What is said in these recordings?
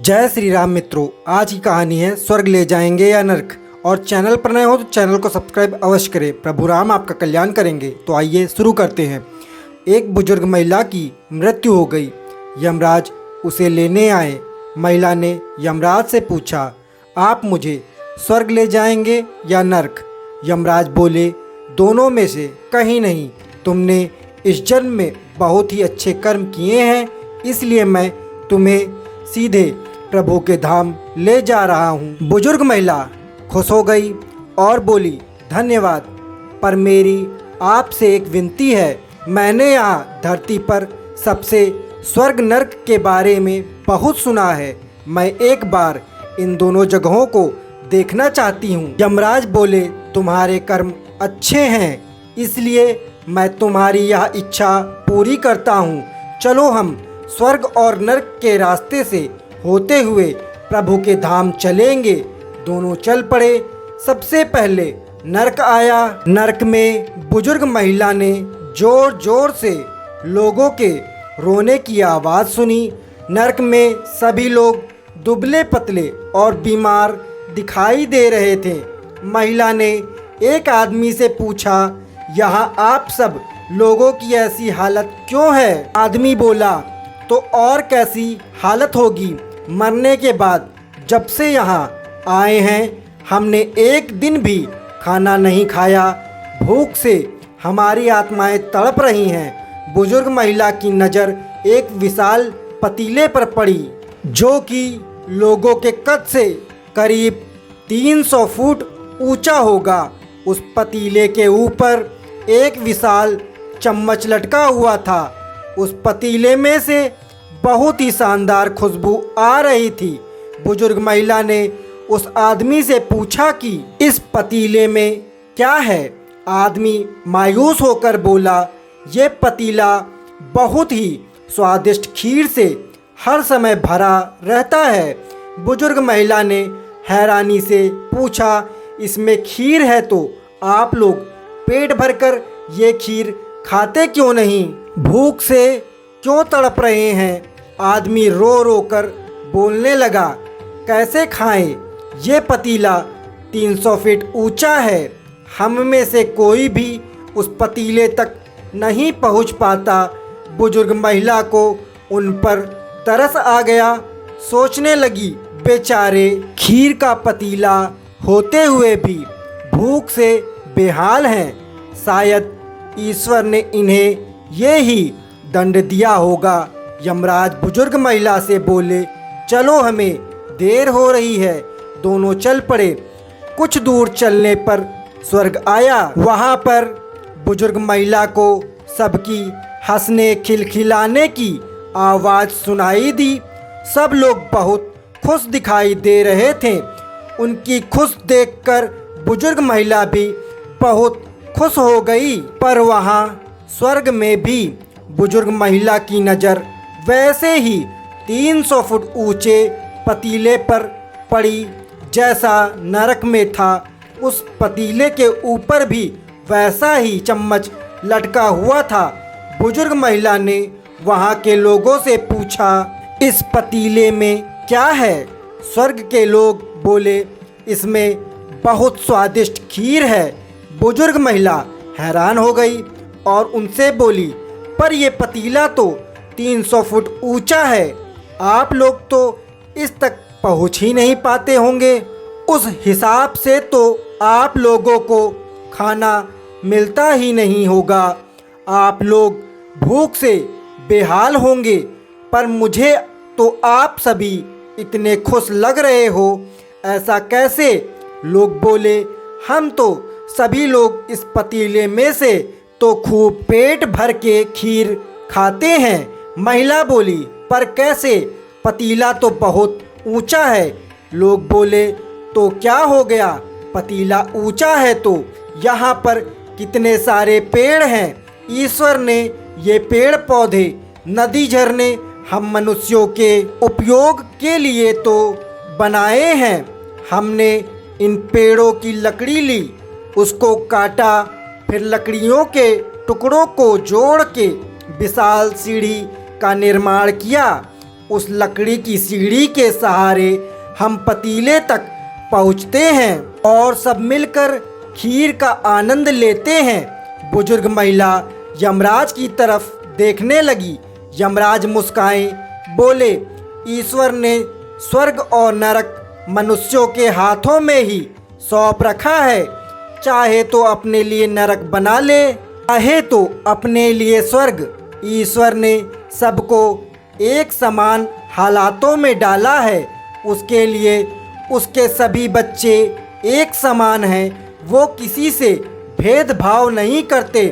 जय श्री राम मित्रों, आज की कहानी है स्वर्ग ले जाएंगे या नरक। और चैनल पर नए हो तो चैनल को सब्सक्राइब अवश्य करें। प्रभु राम आपका कल्याण करेंगे। तो आइए शुरू करते हैं। एक बुजुर्ग महिला की मृत्यु हो गई। यमराज उसे लेने आए। महिला ने यमराज से पूछा, आप मुझे स्वर्ग ले जाएंगे या नरक? यमराज बोले, दोनों में से कहीं नहीं। तुमने इस जन्म में बहुत ही अच्छे कर्म किए हैं, इसलिए मैं तुम्हें सीधे प्रभु के धाम ले जा रहा हूँ। बुजुर्ग महिला खुश हो गई और बोली, धन्यवाद, पर मेरी आपसे एक विनती है। मैंने यहाँ धरती पर सबसे स्वर्ग नरक के बारे में बहुत सुना है। मैं एक बार इन दोनों जगहों को देखना चाहती हूँ। यमराज बोले, तुम्हारे कर्म अच्छे हैं, इसलिए मैं तुम्हारी यह इच्छा पूरी करता हूँ। चलो हम स्वर्ग और नरक के रास्ते से होते हुए प्रभु के धाम चलेंगे। दोनों चल पड़े। सबसे पहले नरक आया। नरक में बुजुर्ग महिला ने जोर जोर से लोगों के रोने की आवाज़ सुनी। नरक में सभी लोग दुबले पतले और बीमार दिखाई दे रहे थे। महिला ने एक आदमी से पूछा, यहाँ आप सब लोगों की ऐसी हालत क्यों है? आदमी बोला, तो और कैसी हालत होगी? मरने के बाद जब से यहाँ आए हैं हमने एक दिन भी खाना नहीं खाया। भूख से हमारी आत्माएं तड़प रही हैं। बुजुर्ग महिला की नज़र एक विशाल पतीले पर पड़ी, जो कि लोगों के कद से करीब 300 फुट ऊंचा होगा। उस पतीले के ऊपर एक विशाल चम्मच लटका हुआ था। उस पतीले में से बहुत ही शानदार खुशबू आ रही थी। बुजुर्ग महिला ने उस आदमी से पूछा कि इस पतीले में क्या है? आदमी मायूस होकर बोला, ये पतीला बहुत ही स्वादिष्ट खीर से हर समय भरा रहता है। बुजुर्ग महिला ने हैरानी से पूछा, इसमें खीर है तो आप लोग पेट भरकर ये खीर खाते क्यों नहीं? भूख से क्यों तड़प रहे हैं? आदमी रो रो कर बोलने लगा, कैसे खाएं? ये पतीला 300 फीट ऊंचा है। हम में से कोई भी उस पतीले तक नहीं पहुंच पाता। बुजुर्ग महिला को उन पर तरस आ गया। सोचने लगी, बेचारे खीर का पतीला होते हुए भी भूख से बेहाल हैं। शायद ईश्वर ने इन्हें ये ही दंड दिया होगा। यमराज बुजुर्ग महिला से बोले, चलो हमें देर हो रही है। दोनों चल पड़े। कुछ दूर चलने पर स्वर्ग आया। वहाँ पर बुजुर्ग महिला को सबकी हंसने खिलखिलाने की आवाज़ सुनाई दी। सब लोग बहुत खुश दिखाई दे रहे थे। उनकी खुश देखकर बुजुर्ग महिला भी बहुत खुश हो गई। पर वहाँ स्वर्ग में भी बुजुर्ग महिला की नज़र वैसे ही 300 फुट ऊंचे पतीले पर पड़ी जैसा नरक में था। उस पतीले के ऊपर भी वैसा ही चम्मच लटका हुआ था। बुजुर्ग महिला ने वहाँ के लोगों से पूछा, इस पतीले में क्या है? स्वर्ग के लोग बोले, इसमें बहुत स्वादिष्ट खीर है। बुजुर्ग महिला हैरान हो गई और उनसे बोली, पर यह पतीला तो 300 फुट ऊंचा है। आप लोग तो इस तक पहुंच ही नहीं पाते होंगे। उस हिसाब से तो आप लोगों को खाना मिलता ही नहीं होगा। आप लोग भूख से बेहाल होंगे। पर मुझे तो आप सभी इतने खुश लग रहे हो, ऐसा कैसे? लोग बोले, हम तो सभी लोग इस पतीले में से तो खूब पेट भर के खीर खाते हैं। महिला बोली, पर कैसे? पतीला तो बहुत ऊंचा है। लोग बोले, तो क्या हो गया? पतीला ऊंचा है तो यहाँ पर कितने सारे पेड़ हैं। ईश्वर ने ये पेड़ पौधे, नदी, झरने हम मनुष्यों के उपयोग के लिए तो बनाए हैं। हमने इन पेड़ों की लकड़ी ली, उसको काटा, फिर लकड़ियों के टुकड़ों को जोड़ के विशाल सीढ़ी का निर्माण किया। उस लकड़ी की सीढ़ी के सहारे हम पतीले तक पहुँचते हैं और सब मिलकर खीर का आनंद लेते हैं। बुजुर्ग महिला यमराज की तरफ देखने लगी। यमराज मुस्काए बोले, ईश्वर ने स्वर्ग और नरक मनुष्यों के हाथों में ही सौंप रखा है। चाहे तो अपने लिए नरक बना ले, चाहे तो अपने लिए स्वर्ग। ईश्वर ने सबको एक समान हालातों में डाला है, उसके लिए उसके सभी बच्चे एक समान हैं। वो किसी से भेदभाव नहीं करते।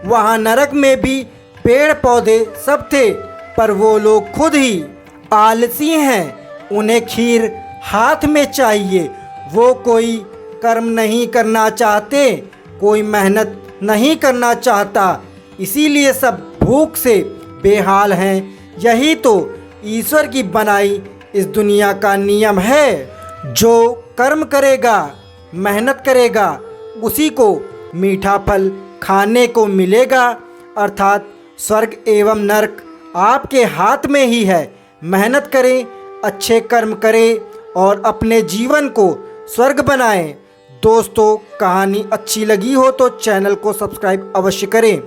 वहाँ नरक में भी पेड़ पौधे सब थे, पर वो लोग खुद ही आलसी हैं। उन्हें खीर हाथ में चाहिए। वो कोई कर्म नहीं करना चाहते, कोई मेहनत नहीं करना चाहता, इसीलिए सब भूख से बेहाल हैं। यही तो ईश्वर की बनाई इस दुनिया का नियम है। जो कर्म करेगा, मेहनत करेगा, उसी को मीठा फल खाने को मिलेगा। अर्थात स्वर्ग एवं नरक आपके हाथ में ही है। मेहनत करें, अच्छे कर्म करें और अपने जीवन को स्वर्ग बनाएं। दोस्तों, कहानी अच्छी लगी हो तो चैनल को सब्सक्राइब अवश्य करें।